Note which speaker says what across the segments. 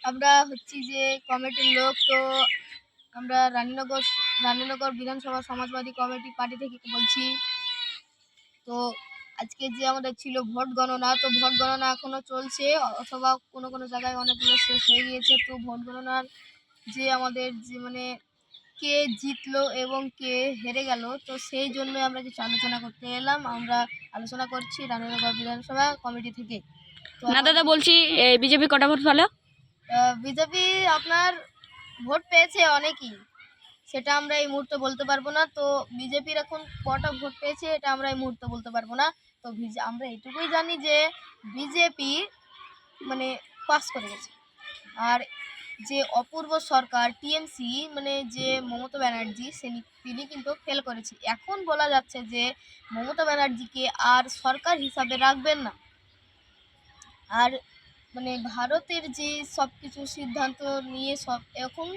Speaker 1: আমরা হচ্ছি যে কমিটির লোক। তো আমরা রানীনগর বিধানসভা সমাজবাদী কমিটি পার্টি থেকে বলছি। তো আজকে যে আমাদের ছিল ভোট গণনা, তো ভোট গণনা এখনো চলছে, অথবা কোনো কোনো জায়গায় অনেকগুলো শেষ হয়ে গিয়েছে। তো ভোট গণনার যে আমাদের যে মানে কে জিতলো এবং কে হেরে গেল, তো সেই জন্য আমরা কিছু আলোচনা করতে এলাম। আমরা আলোচনা করছি রানীনগর বিধানসভা কমিটি থেকে। তো
Speaker 2: না দাদা, বলছি বিজেপি কটা ভোট পেল?
Speaker 1: বিজেপি আপনার ভোট পেয়েছে অনেকই, সেটা আমরা এই মুহূর্তে বলতে পারবো না। তো বিজেপির এখন কটা ভোট পেয়েছে এটা আমরা এই মুহূর্তে বলতে পারবো না। তো আমরা এটুকুই জানি যে বিজেপি মানে পাস করে গেছে। আর যে অপূর্ব সরকার টিএমসি মানে যে মমতা ব্যানার্জি তিনি কিন্তু ফেল করেছে। এখন বলা যাচ্ছে যে মমতা ব্যানার্জিকে আর সরকার হিসাবে রাখবেন না। আর মানে ভারতের যে সব কিছু সিদ্ধান্ত নিয়ে এখন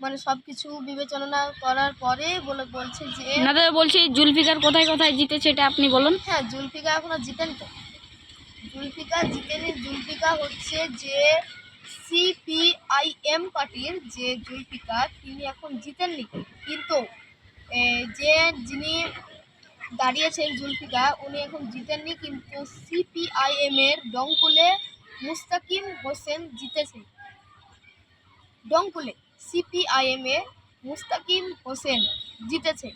Speaker 1: মানে সব কিছু বিবেচনা করার পরে বলছে যে
Speaker 2: না দাদা, বলছি জুলফিকার কোথায় কোথায় জিতেছে এটা আপনি বলুন।
Speaker 1: হ্যাঁ, জুলফিকা এখনো জিতেনি। তো জুলফিকা জিতেনি। জুলফিকা হচ্ছে যে সিপিআইএম পার্টির যে জুলফিকা, তিনি এখন জিতেননি। কিন্তু যিনি দাঁড়িয়েছেন জুলফিকা, উনি এখন জিতেননি, কিন্তু সিপিআইএম এর ডঙ্কুলে মুস্তাকিম হোসেন জিতেছে। ডঙ্কুলে সিপিআইএম এ মুস্তাকিম হোসেন জিতেছে।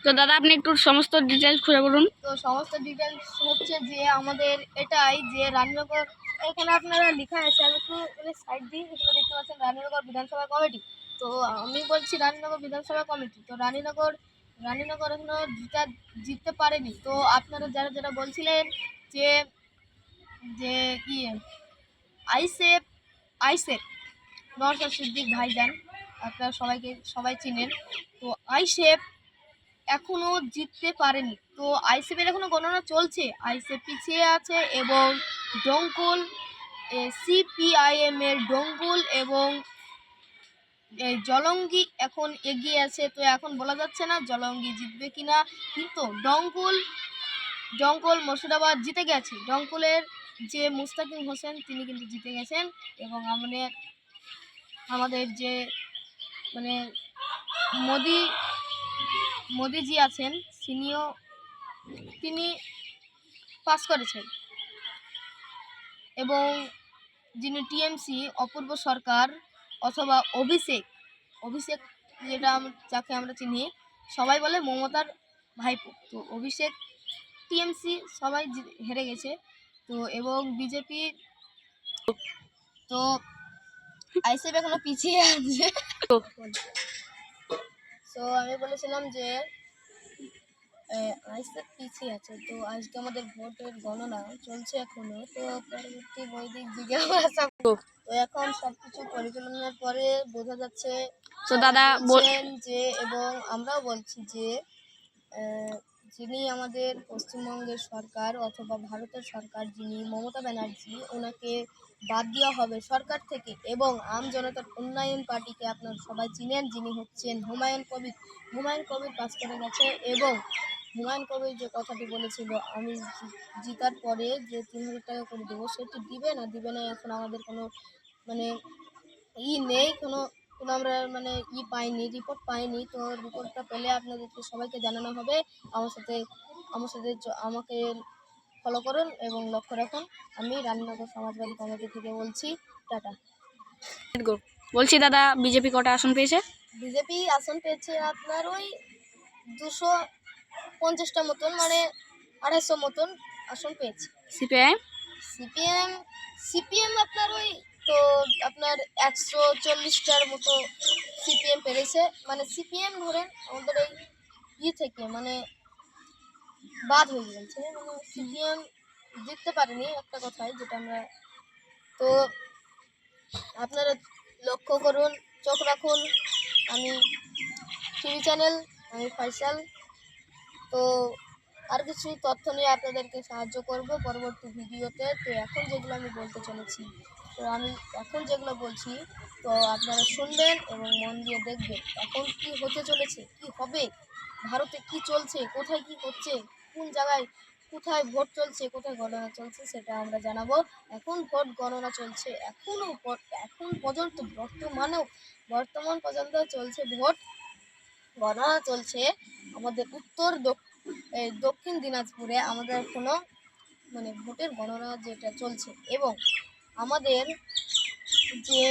Speaker 2: তো দাদা, আপনি একটু সমস্ত ডিটেলস খুলে বলুন।
Speaker 1: তো সমস্ত ডিটেলস হচ্ছে যে আমাদের এটাই যে রানীনগর, এখানে আপনারা লেখা আছে, আমি একটু সাইড দিই, এখানে দেখতে পাচ্ছেন রানীনগর বিধানসভা কমিটি। তো আমি বলছি রানীনগর বিধানসভা কমিটি। তো রানীনগর এখনো জিততে পারেনি। তো আপনারা যারা যারা বলছিলেন যে যে কি আইসেফ আইসেফ নওশাদ সিদ্দিক ভাইজান, আপনারা সবাই চিনেন। তো আইসেফ এখনো জিততে পারেনি। তো আইসেফের এখনো গণনা চলছে, আইসেফ পিছিয়ে আছে। এবং ডঙ্কুল সিপিআইএম এর ডঙ্কুল এবং জলঙ্গি এখন এগিয়ে আছে। তো এখন বলা যাচ্ছে না জলঙ্গি জিতবে কিনা, কিন্তু ডঙ্কুল মুর্শিদাবাদ জিতে গেছে। ডঙ্কুলের যে মুস্তাকিম হোসেন তিনি কিন্তু জিতে গেছেন। এবং আমাদের যে মানে মোদিজি আছেন, তিনি পাস করেছেন। এবং যিনি টিএমসি অপূর্ব সরকার অথবা অভিষেক যাকে আমরা চিনি, সবাই বলে মমতার ভাইপো, তো অভিষেক টিএমসি সবাই হেরে গেছে। তো এবং বিজেপি, তো আইসিএফ এখনো পিছিয়ে আছে। তো আমি বলেছিলাম যে আইসিএফ পিছিয়ে আছে। তো আজকে আমাদের ভোটের গণনা চলছে এখনো। তো পরবর্তী বৈদিক জিজ্ঞাসা, তো এখন সবকিছু পরিচালনার পরে বোঝা যাচ্ছে।
Speaker 2: তো দাদা
Speaker 1: বলছেন যে, এবং আমরাও বলছি যে যিনি আমাদের পশ্চিমবঙ্গের সরকার অথবা ভারতের সরকার, যিনি মমতা ব্যানার্জি, ওনাকে বাদ দেওয়া হবে সরকার থেকে। এবং আম জনতার উন্নয়ন পার্টিকে আপনারা সবাই চিনেন, যিনি হচ্ছেন হুমায়ুন কবির পাস করে গেছে। এবং হুমায়ুন কবির যে কথাটি বলেছিল আমি জিতার পরে যে 3,000 টাকা করে দেবো, সেটি দিবে না এখন আমাদের কোনো মানে নেই, কোনো আমরা পাইনি, রিপোর্ট পাইনি। তো রিপোর্টটা পেলে আপনাদেরকে সবাইকে জানানো হবে। আমাকে ফলো করুন এবং লক্ষ্য রাখুন। আমি রানীনগর সমাজবাদী কমিটি থেকে বলছি। টাটা।
Speaker 2: বলছি দাদা, বিজেপি কটা আসন পেয়েছে?
Speaker 1: বিজেপি আসন পেয়েছে আপনার ওই 250টা মতন, মানে 250 মতন আসন পেয়েছে। সিপিএম আপনার ওই তো আপনার 140টার মতো সিপিএম পেরেছে। মানে সিপিএম ধরেন আমাদের এই থেকে বাদ হয়ে গেছে, সিপিএম জিততে পারেনি, একটা কথাই যেটা আমরা। তো আপনারা লক্ষ্য করুন, চোখ রাখুন। আমি টিভি চ্যানেল, আমি ফয়সাল। তো আর কিছু তথ্য নিয়ে আপনাদেরকে সাহায্য করব পরবর্তী ভিডিওতে। তো এখন যেগুলো আমি বলতে চলেছি, তো আমি এখন যেগুলো বলছি, তো আপনারা শুনবেন এবং মন দিয়ে দেখবেন এখন কি হতে চলেছে, কি হবে, ভারতে কি চলছে, কোথায় কি হচ্ছে, কোন জায়গায় কোথায় ভোট চলছে, কোথায় গণনা চলছে সেটা আমরা জানাবো। এখন ভোট গণনা চলছে, এখন পর্যন্ত বর্তমান পর্যন্ত চলছে ভোট গণনা চলছে আমাদের দক্ষিণ দিনাজপুরে। আমাদের এখনো মানে ভোটের গণনা যেটা চলছে, এবং আমাদের যে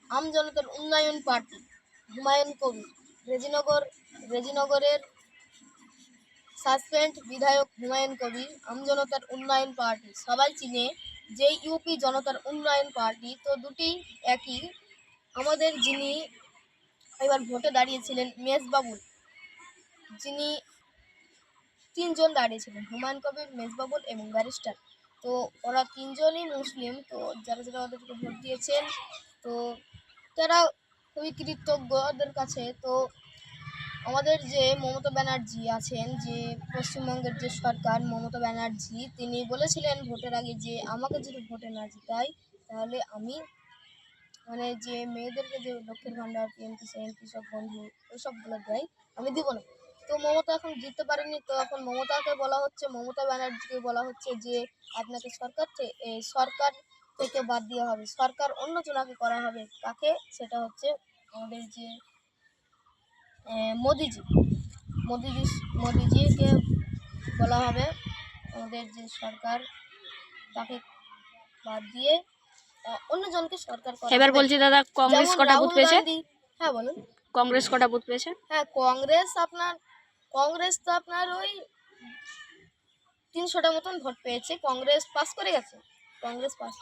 Speaker 1: আমজনতার উন্নয়ন পার্টি হুমায়ুন কবির, রেজিনগরের সাসপেন্ড বিধায়ক হুমায়ুন কবির, আমজনতার উন্নয়ন পার্টি সবাই চিনে, যে ইউপি জনতার উন্নয়ন পার্টি, তো দুটি একই। আমাদের যিনি এবার ভোটে দাঁড়িয়েছিলেন মেজবাবুল, যিনি তিনজন দাঁড়িয়েছিলেন, হুমায়ুন কবির, মেজবাবুল এবং ব্যারিস্টার। তো ওরা তিনজনই মুসলিম। তো যারা যারা ওদেরকে ভোট দিয়েছেন, তো তারা খুবই কৃতজ্ঞ ওদের কাছে। তো আমাদের যে মমতা ব্যানার্জি আছেন, যে পশ্চিমবঙ্গের যে সরকার মমতা ব্যানার্জি, তিনি বলেছিলেন ভোটের আগে যে আমাকে যদি ভোটে না জিতায় তাহলে আমি মানে যে মেয়েদেরকে যে লক্ষ্মীর ভাণ্ডার, পিএমপি সিএমপি সব বন্ধু ওইসবগুলো দেয়, আমি দিব না। তো মমতা এখন জিততে পারেনি। তো এখন মমতা ব্যানার্জিকে বলা হচ্ছে যে আপনাকে সরকার থেকে বাদ দেওয়া হবে, সরকার অন্য জনাকে করা হবে। কাকে? সেটা হচ্ছে আমাদের যে মোদিজি মোদিজি মোদিজিকে বলা হবে আমাদের যে সরকার, তাকে বাদ দিয়ে অন্যজনকে সরকার করা
Speaker 2: এবার
Speaker 1: হবে।
Speaker 2: বলছি দাদা, কংগ্রেস
Speaker 1: যেমন
Speaker 2: কটা বুথ
Speaker 1: রাহুল
Speaker 2: পেয়েছে?
Speaker 1: গান্ধী। হ্যাঁ বলুন।
Speaker 2: কংগ্রেস কটা বুথ পেয়েছে?
Speaker 1: হ্যাঁ, কংগ্রেস তো আপনার ওই 300টা মতন ভোট পেয়েছে। কংগ্রেস পাস করে গেছে। কংগ্রেস পাস